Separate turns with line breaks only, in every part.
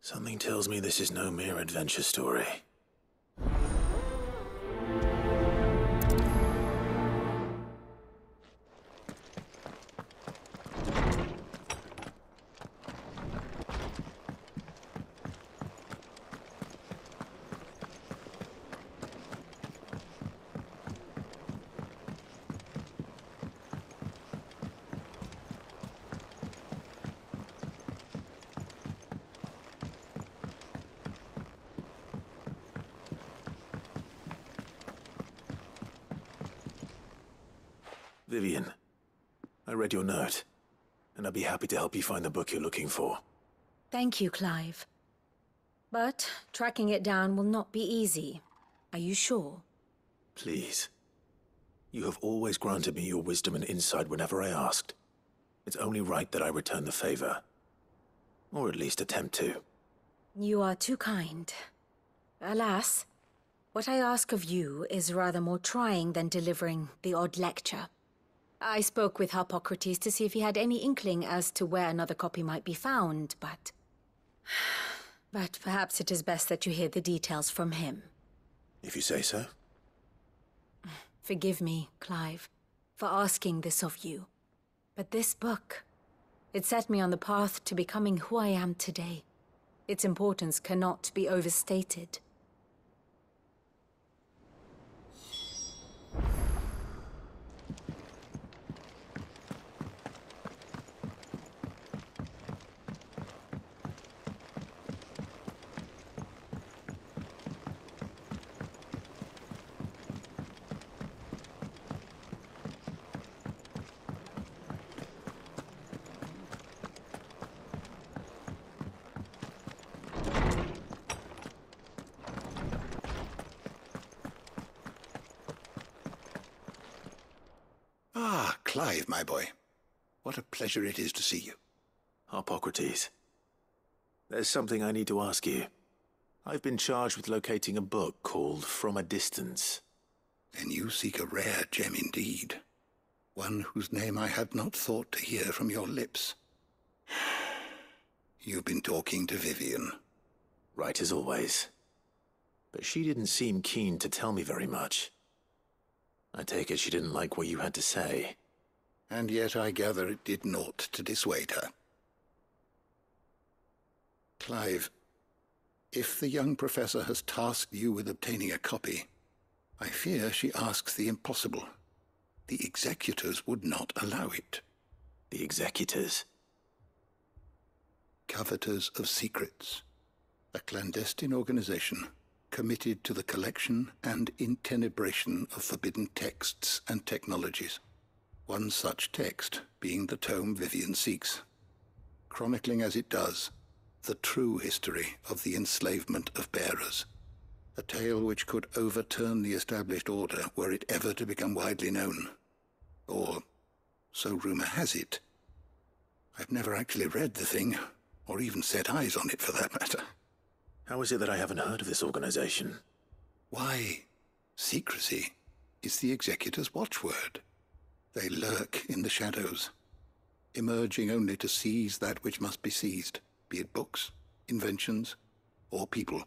Something tells me this is no mere adventure story. Vivian, I read your note, and I'd be happy to help you find the book you're looking for.
Thank you, Clive. But tracking it down will not be easy. Are you sure?
Please. You have always granted me your wisdom and insight whenever I asked. It's only right that I return the favor. Or at least attempt to.
You are too kind. Alas, what I ask of you is rather more trying than delivering the odd lecture. I spoke with Hippocrates to see if he had any inkling as to where another copy might be found, but... But perhaps it is best that you hear the details from him.
If you say so.
Forgive me, Clive, for asking this of you. But this book, it set me on the path to becoming who I am today. Its importance cannot be overstated.
Ah, Clive, my boy. What a pleasure it is to see you.
Hippocrates. There's something I need to ask you. I've been charged with locating a book called From a Distance.
Then you seek a rare gem indeed. One whose name I had not thought to hear from your lips. You've been talking to Vivian.
Right as always. But she didn't seem keen to tell me very much. I take it she didn't like what you had to say.
And yet I gather it did naught to dissuade her. Clive, if the young professor has tasked you with obtaining a copy, I fear she asks the impossible. The executors would not allow it.
The executors?
Coveters of Secrets, a clandestine organization committed to the collection and intenebration of forbidden texts and technologies. One such text being the tome Vivian seeks, chronicling as it does the true history of the enslavement of bearers, a tale which could overturn the established order were it ever to become widely known. Or, so rumor has it. I've never actually read the thing, or even set eyes on it for that matter.
How is it that I haven't heard of this organization?
Why, secrecy is the executor's watchword. They lurk in the shadows, emerging only to seize that which must be seized, be it books, inventions, or people,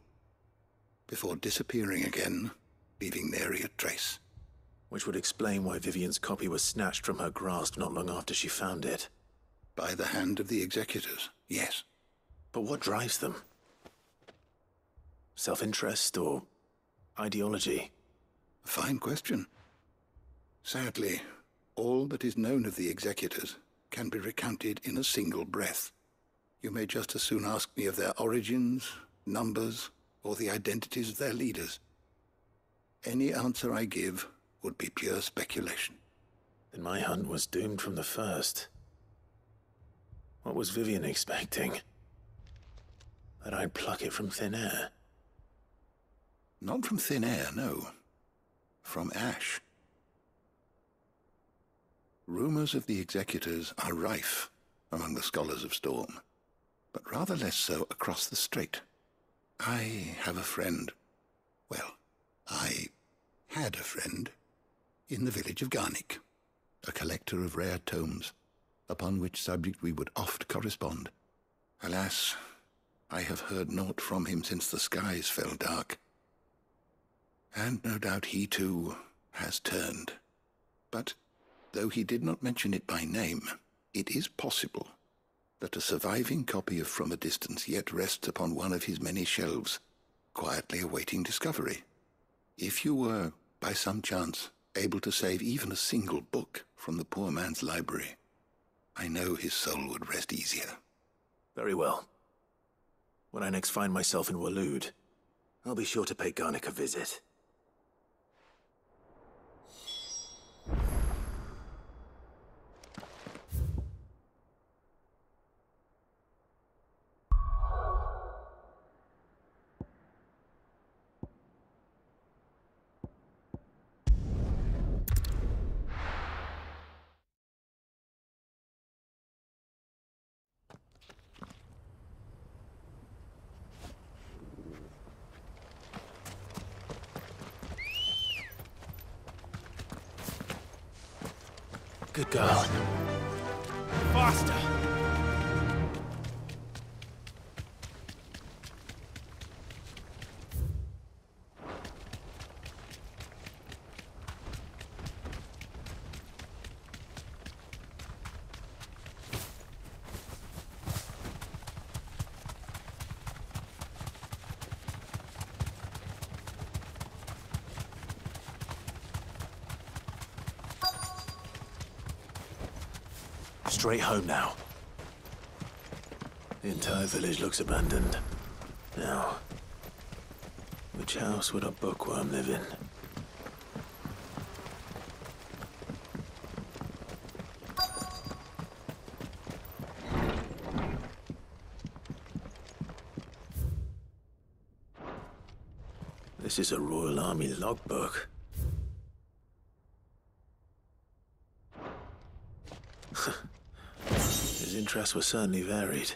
before disappearing again, leaving nary a trace.
Which would explain why Vivian's copy was snatched from her grasp not long after she found it.
By the hand of the executors, yes.
But what drives them? Self-interest or ideology?
A fine question. Sadly, all that is known of the executors can be recounted in a single breath. You may just as soon ask me of their origins, numbers, or the identities of their leaders. Any answer I give would be pure speculation.
Then my hunt was doomed from the first. What was Vivian expecting? That I'd pluck it from thin air?
Not from thin air, no. From ash. Rumors of the executors are rife among the scholars of Storm, but rather less so across the strait. I have a friend. Well, I had a friend in the village of Garnick, a collector of rare tomes, upon which subject we would oft correspond. Alas, I have heard naught from him since the skies fell dark. And no doubt he too has turned. But though he did not mention it by name, it is possible that a surviving copy of From a Distance yet rests upon one of his many shelves, quietly awaiting discovery. If you were, by some chance, able to save even a single book from the poor man's library, I know his soul would rest easier.
Very well. When I next find myself in Waloed, I'll be sure to pay Garnick a visit. Good girl. Faster! Straight home now. The entire village looks abandoned. Now, which house would a bookworm live in? This is a Royal Army logbook. His interests were certainly varied.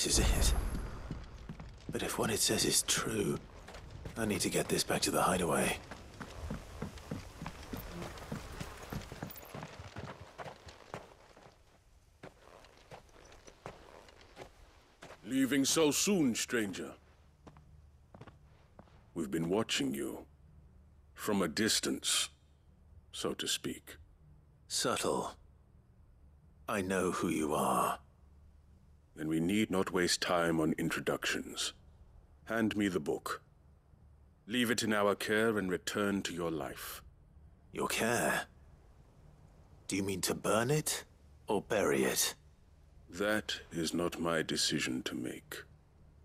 This is it. But if what it says is true, I need to get this back to the hideaway.
Leaving so soon, stranger? We've been watching you. From a distance, so to speak.
Subtle. I know who you are.
Then we need not waste time on introductions. Hand me the book. Leave it in our care and return to your life.
Your care? Do you mean to burn it, or bury it?
That is not my decision to make.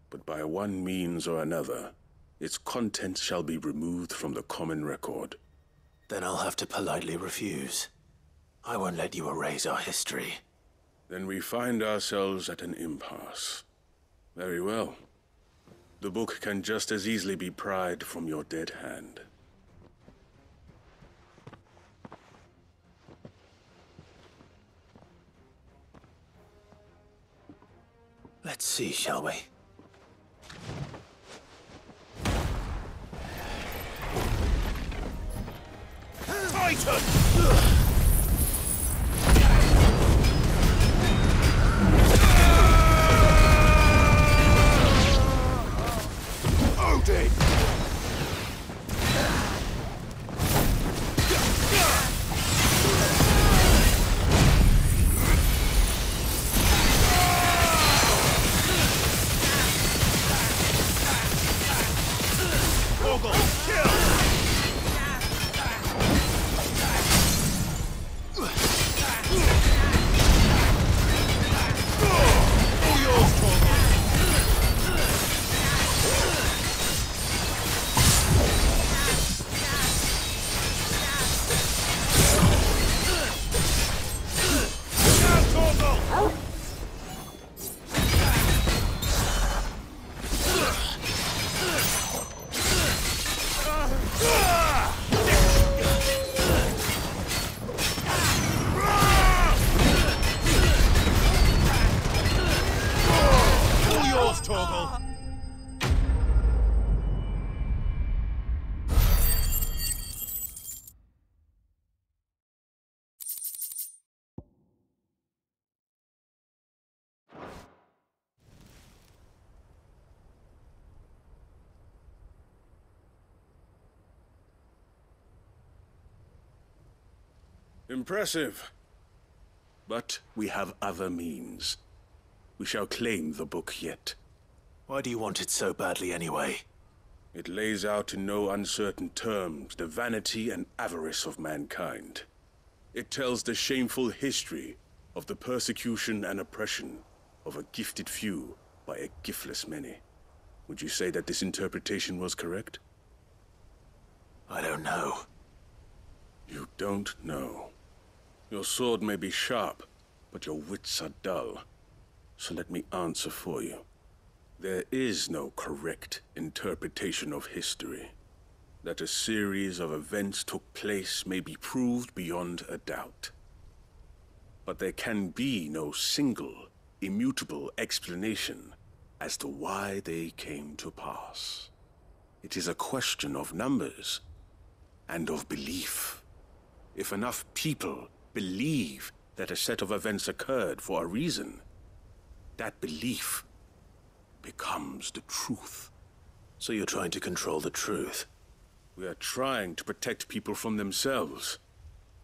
But by one means or another, its contents shall be removed from the common record.
Then I'll have to politely refuse. I won't let you erase our history.
Then we find ourselves at an impasse. Very well. The book can just as easily be pried from your dead hand.
Let's see, shall we? Titan! Odin!
Impressive. But we have other means. We shall claim the book yet.
Why do you want it so badly anyway?
It lays out in no uncertain terms the vanity and avarice of mankind. It tells the shameful history of the persecution and oppression of a gifted few by a giftless many. Would you say that this interpretation was correct?
I don't know.
You don't know. Your sword may be sharp, but your wits are dull. So let me answer for you. There is no correct interpretation of history. That a series of events took place may be proved beyond a doubt. But there can be no single, immutable explanation as to why they came to pass. It is a question of numbers and of belief. If enough people believe that a set of events occurred for a reason, that belief becomes the truth.
So you're trying to control the truth?
We are trying to protect people from themselves,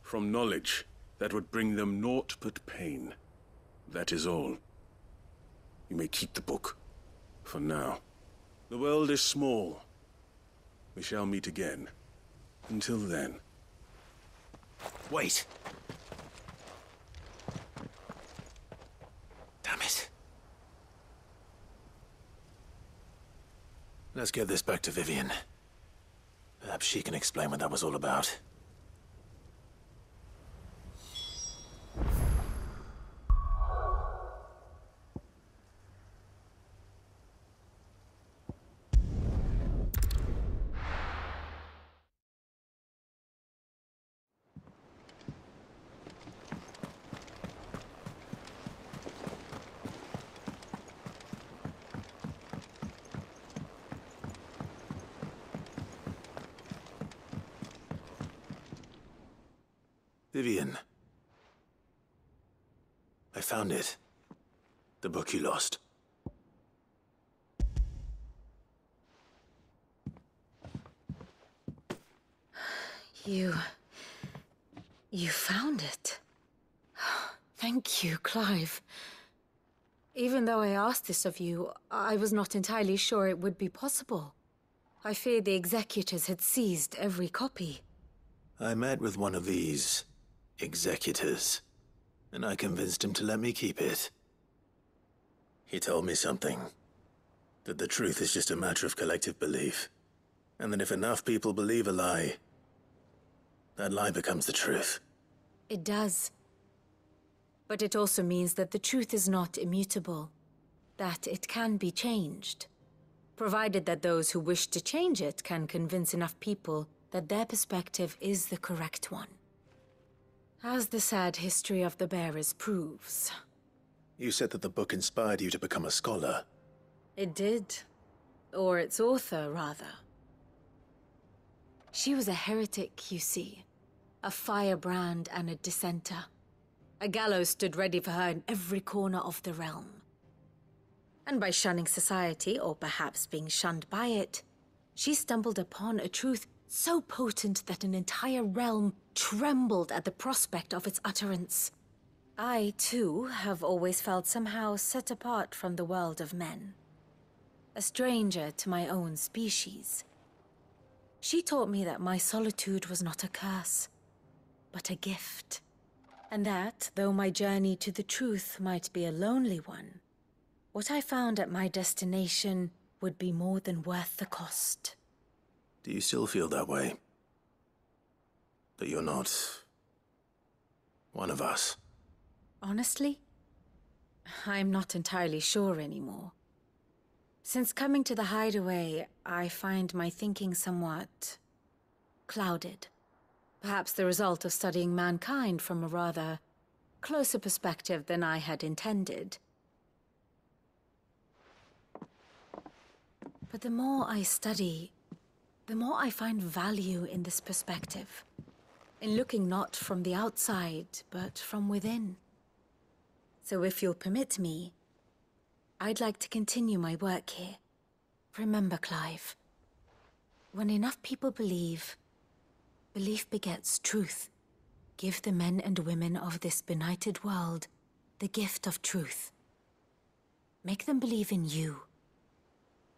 from knowledge that would bring them naught but pain. That is all. You may keep the book, for now. The world is small. We shall meet again. Until then.
Wait! Damn it. Let's get this back to Vivian. Perhaps she can explain what that was all about. Vivian. I found it. The book you lost.
You found it. Thank you, Clive. Even though I asked this of you, I was not entirely sure it would be possible. I feared the executors had seized every copy.
I met with one of these executors, and I convinced him to let me keep it. He told me something. That the truth is just a matter of collective belief. And that if enough people believe a lie, that lie becomes the truth.
It does. But it also means that the truth is not immutable. That it can be changed. Provided that those who wish to change it can convince enough people that their perspective is the correct one. As the sad history of the bearers proves.
You said that the book inspired you to become a scholar.
It did. Or its author, rather. She was a heretic, you see. A firebrand and a dissenter. A gallows stood ready for her in every corner of the realm. And by shunning society, or perhaps being shunned by it, she stumbled upon a truth so potent that an entire realm trembled at the prospect of its utterance. I, too, have always felt somehow set apart from the world of men. A stranger to my own species. She taught me that my solitude was not a curse, but a gift. And that, though my journey to the truth might be a lonely one, what I found at my destination would be more than worth the cost.
Do you still feel that way? That you're not one of us?
Honestly, I'm not entirely sure anymore. Since coming to the hideaway, I find my thinking somewhat clouded. Perhaps the result of studying mankind from a rather closer perspective than I had intended. But the more I study, the more I find value in this perspective. In looking not from the outside, but from within. So if you'll permit me, I'd like to continue my work here. Remember, Clive, when enough people believe, belief begets truth. Give the men and women of this benighted world the gift of truth. Make them believe in you,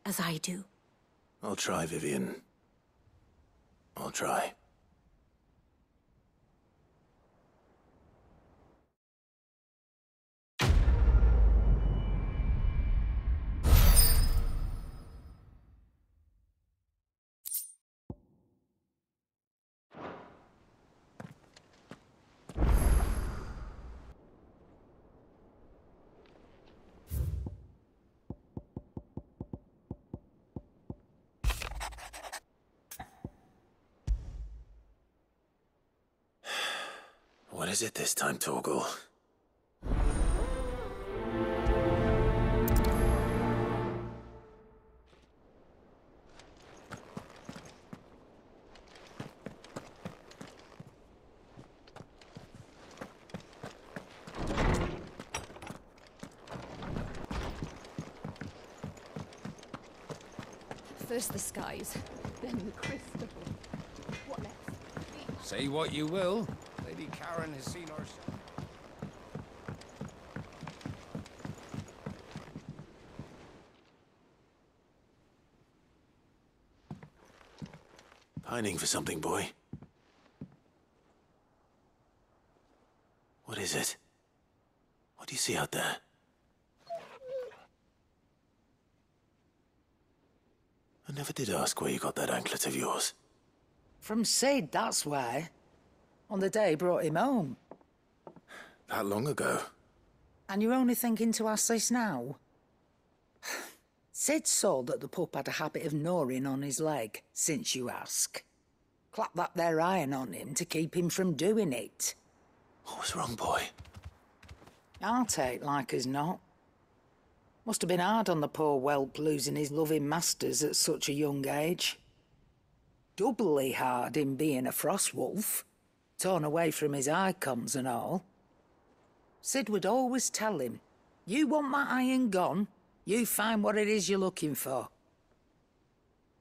as I do.
I'll try, Vivian. I'll try. What is it this time, Torgal?
First the skies, then the crystal. What next?
Say what you will. Lady Karen has seen herself.
Pining for something, boy. What is it? What do you see out there? I never did ask where you got that anklet of yours.
From Sid, that's why. On the day he brought him home.
That long ago?
And you're only thinking to ask this now? Sid saw that the pup had a habit of gnawing on his leg, since you ask. Clap that there iron on him to keep him from doing it.
What was wrong, boy?
I'll take like as not. Must have been hard on the poor whelp losing his loving masters at such a young age. Doubly hard in being a frost wolf, torn away from his Eikons and all. Sid would always tell him, you want my iron gone, you find what it is you're looking for.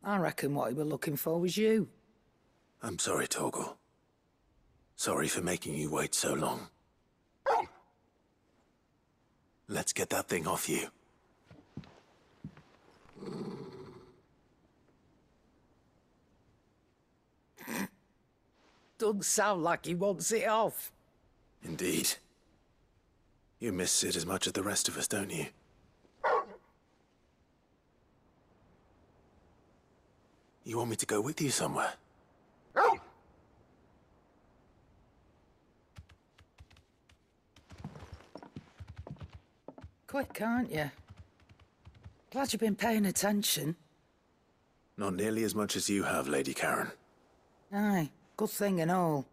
I reckon what he was looking for was you.
I'm sorry, Torgal. Sorry for making you wait so long. Let's get that thing off you.
Doesn't sound like he wants it off.
Indeed. You miss Sid as much as the rest of us, don't you? You want me to go with you somewhere?
Quick, aren't you? Glad you've been paying attention.
Not nearly as much as you have, Lady Karen.
Aye, good thing and all.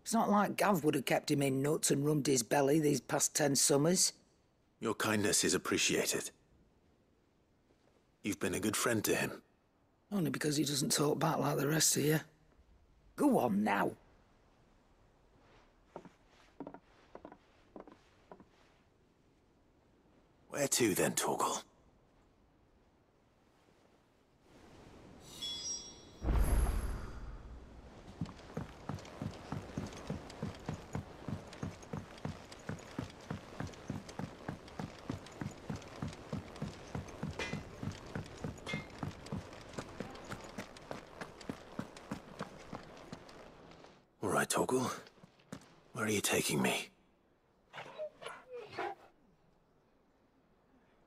It's not like Gav would have kept him in nuts and rubbed his belly these past 10 summers.
Your kindness is appreciated. You've been a good friend to him.
Only because he doesn't talk back like the rest of you. Go on now.
Where to then, Torgal? All right, Torgal. Where are you taking me?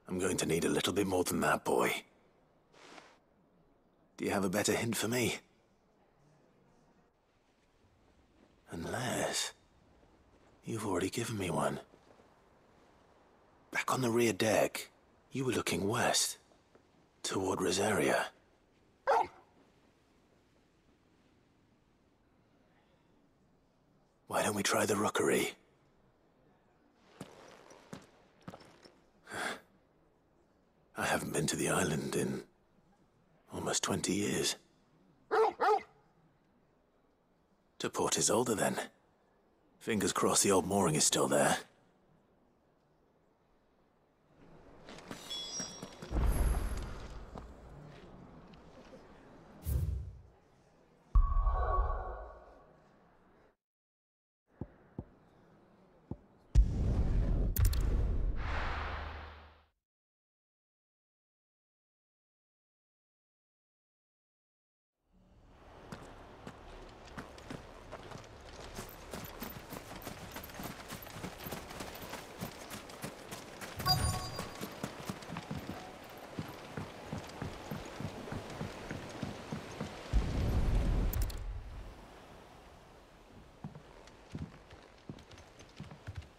I'm going to need a little bit more than that, boy. Do you have a better hint for me? Unless... you've already given me one. Back on the rear deck, you were looking west, toward Rosaria. Why don't we try the rookery? I haven't been to the island in almost 20 years. To Port Isolde, then. Fingers crossed the old mooring is still there.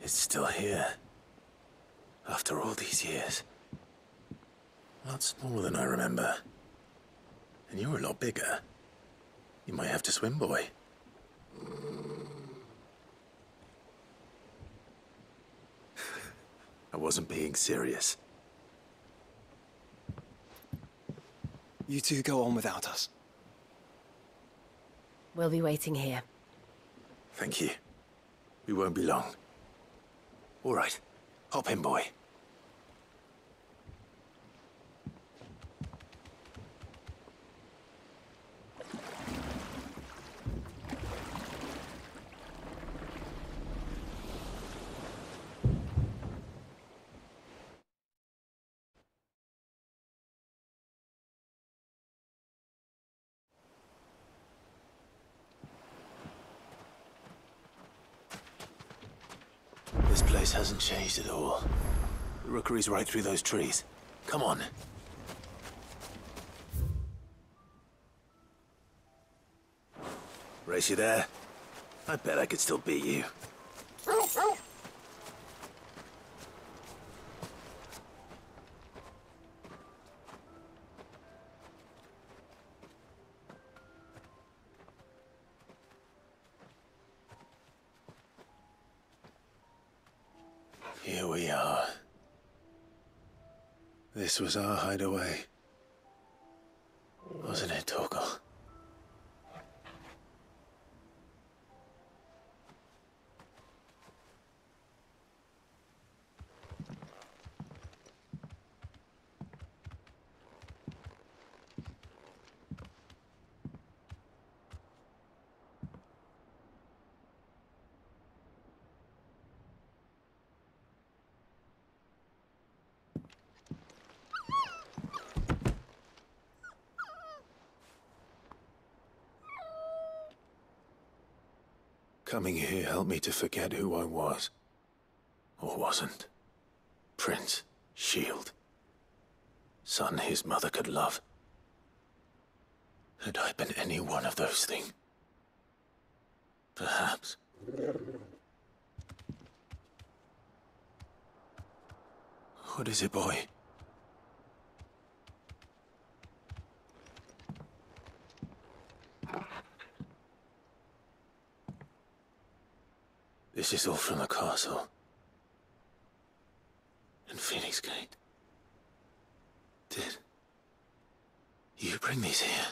It's still here. After all these years. A lot smaller than I remember. And you're a lot bigger. You might have to swim, boy. I wasn't being serious.
You two go on without us.
We'll be waiting here.
Thank you. We won't be long. All right. Hop in, boy. This place hasn't changed at all. The rookery's right through those trees. Come on. Race you there? I bet I could still beat you. Here we are. This was our hideaway. Wasn't it, Torgal? Coming here helped me to forget who I was. Or wasn't. Prince, shield. Son his mother could love. Had I been any one of those things? Perhaps. What is it, boy? This is all from the castle. And Phoenix Gate. Did you bring these here?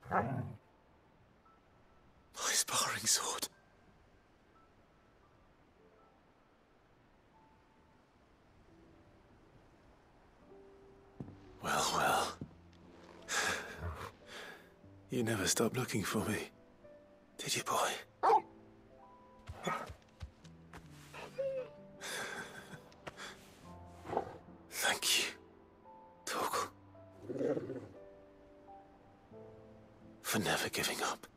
My sparring sword. Well, well. You never stopped looking for me, did you, boy? Thank you, Torgal. For never giving up.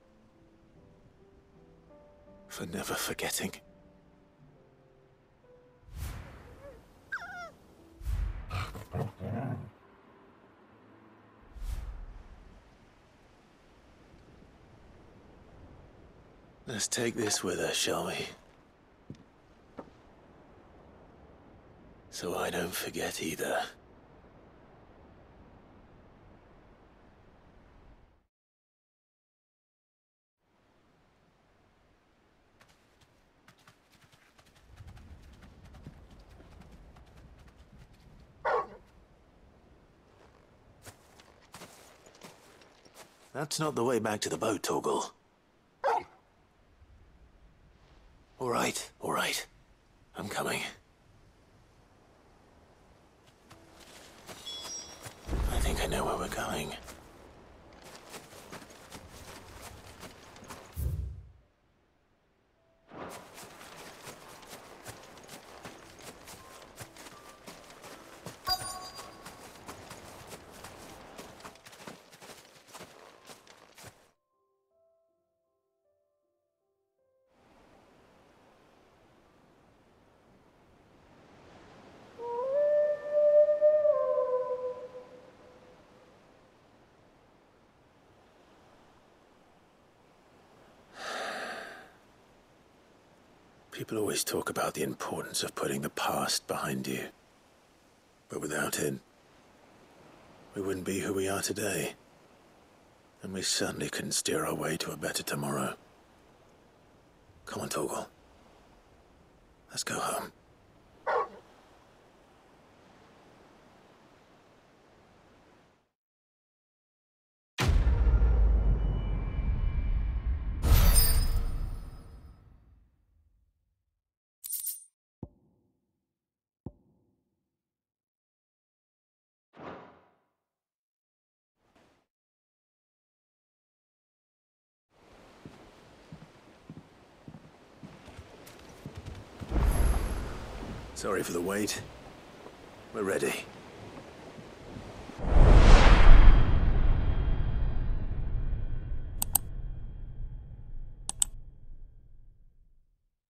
For never forgetting. Let's take this with us, shall we? So I don't forget either. That's not the way back to the boat, Torgal. All right. I'm coming. I think I know where we're going. People always talk about the importance of putting the past behind you. But without it, we wouldn't be who we are today. And we certainly couldn't steer our way to a better tomorrow. Come on, Torgal. Let's go home. Sorry for the wait. We're ready.